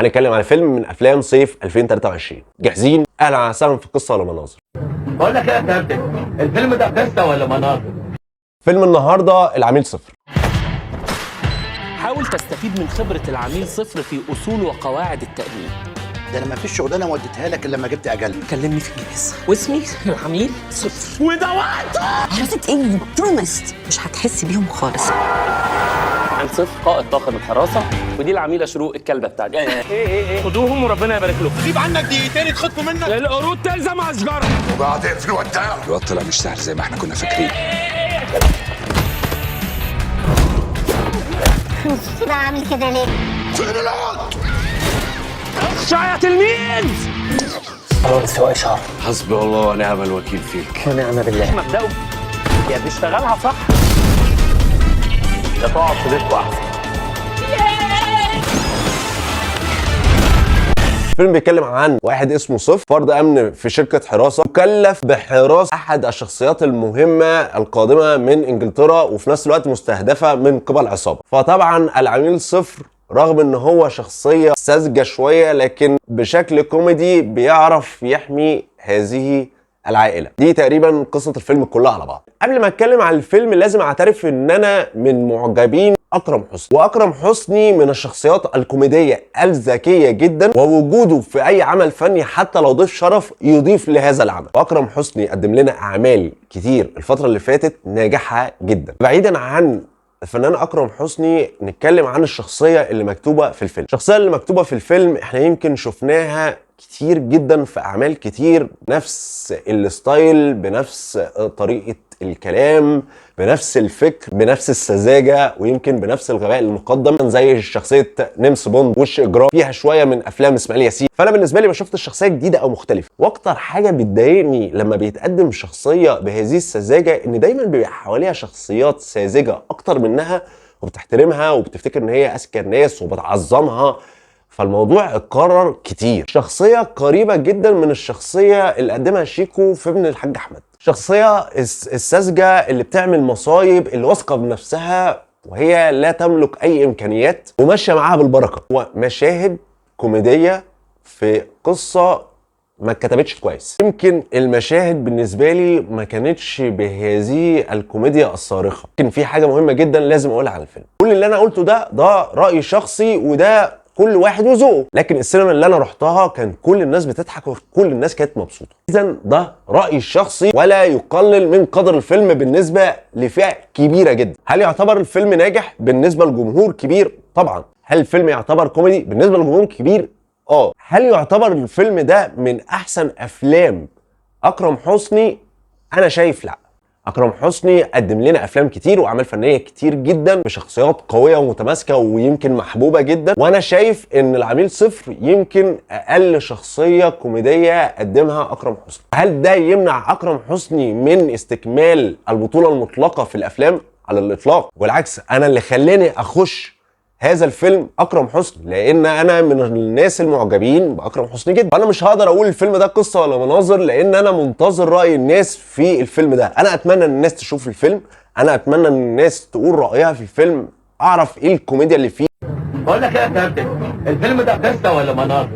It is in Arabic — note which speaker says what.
Speaker 1: هنتكلم على فيلم من افلام صيف 2023. جاهزين؟ اهلا وسهلا في قصه ولا مناظر.
Speaker 2: بقول لك ايه يا كابتن، الفيلم ده قصه ولا مناظر؟
Speaker 1: فيلم النهارده العميل صفر.
Speaker 3: حاول تستفيد من خبرة العميل صفر في أصول وقواعد التأمين.
Speaker 4: ده انا ما فيش شغلانه وديتها لك الا لما جبت اجل.
Speaker 3: كلمني في الجهاز واسمي العميل صفر وده وقته.
Speaker 5: عرفت ايه؟ بروميست مش هتحسي بيهم خالص.
Speaker 3: عن صفر قائد طاقم الحراسة، ودي العميلة شروق الكلبة بتاعتي. ايه خدوهم وربنا يبارك لكم.
Speaker 2: غيب عنك دقيقتين يتخطفوا منك.
Speaker 3: القرود تلزم أشجار.
Speaker 6: وبعد اقفل وداع. الواد طلع مش سهل زي ما احنا كنا فاكرين.
Speaker 7: كده عامل كده ليه؟
Speaker 6: فين العود؟
Speaker 3: اخشع يا تلميذ.
Speaker 4: خلاص السواق اشعر.
Speaker 6: حسبي الله ونعم الوكيل فيك.
Speaker 4: ونعم بالله.
Speaker 3: مبدأه يا بيشتغلها صح يا تقعد في بيتكم أحسن.
Speaker 1: الفيلم بيتكلم عن واحد اسمه صفر، فرد امن في شركه حراسه، مكلف بحراسه احد الشخصيات المهمه القادمه من انجلترا، وفي نفس الوقت مستهدفه من قبل عصابه. فطبعا العميل صفر رغم ان هو شخصيه ساذجه شويه، لكن بشكل كوميدي بيعرف يحمي هذه العائله. دي تقريبا قصه الفيلم كلها على بعض. قبل ما اتكلم عن الفيلم لازم اعترف ان انا من معجبين اكرم حسني، واكرم حسني من الشخصيات الكوميديه الذكيه جدا، ووجوده في اي عمل فني حتى لو ضيف شرف يضيف لهذا العمل. واكرم حسني قدم لنا اعمال كتير الفتره اللي فاتت ناجحه جدا. بعيدا عن الفنان اكرم حسني نتكلم عن الشخصيه اللي مكتوبه في الفيلم. الشخصيه اللي مكتوبه في الفيلم احنا يمكن شفناها كتير جدا في اعمال كتير، نفس الستايل، بنفس طريقه الكلام، بنفس الفكر، بنفس السذاجه، ويمكن بنفس الغباء المقدم، زي شخصيه نمس بوند وش اجرام، فيها شويه من افلام اسماعيل ياسين. فانا بالنسبه لي ما شفت الشخصيه جديده او مختلفه. واكتر حاجه بتضايقني لما بيتقدم شخصيه بهذه السذاجه ان دايما بيبقى حواليها شخصيات ساذجه اكتر منها، وبتحترمها وبتفتكر ان هي اذكى الناس وبتعظمها. فالموضوع اتكرر كتير. شخصيه قريبه جدا من الشخصيه اللي قدمها شيكو في ابن الحاج احمد، شخصيه الساذجه اللي بتعمل مصايب، اللي واثقه بنفسها وهي لا تملك اي امكانيات وماشيه معاها بالبركه. ومشاهد كوميديه في قصه ما اتكتبتش كويس. يمكن المشاهد بالنسبه لي ما كانتش بهذه الكوميديا الصارخه. لكن في حاجه مهمه جدا لازم اقولها عن الفيلم. كل اللي انا قلته ده راي شخصي، وده كل واحد وذوقه، لكن السينما اللي انا رحتها كان كل الناس بتضحك وكل الناس كانت مبسوطه. اذا ده رايي الشخصي ولا يقلل من قدر الفيلم بالنسبه لفئه كبيره جدا. هل يعتبر الفيلم ناجح بالنسبه لجمهور كبير؟ طبعا. هل الفيلم يعتبر كوميدي بالنسبه لجمهور كبير؟ هل يعتبر الفيلم ده من احسن افلام اكرم حسني؟ انا شايف لا. اكرم حسني قدم لنا افلام كتير واعمال فنيه كتير جدا بشخصيات قويه ومتماسكه ويمكن محبوبه جدا، وانا شايف ان العميل صفر يمكن اقل شخصيه كوميديه قدمها اكرم حسني. هل ده يمنع اكرم حسني من استكمال البطوله المطلقه في الافلام؟ على الاطلاق. والعكس، انا اللي خلاني اخش هذا الفيلم اكرم حسني، لان انا من الناس المعجبين باكرم حسني جدا. انا مش هقدر اقول الفيلم ده قصه ولا مناظر، لان انا منتظر راي الناس في الفيلم ده. انا اتمنى ان الناس تشوف الفيلم، انا اتمنى ان الناس تقول رايها في الفيلم، اعرف ايه الكوميديا اللي فيه.
Speaker 2: بقول لك ايه يا كابتن، الفيلم ده قصه ولا مناظر؟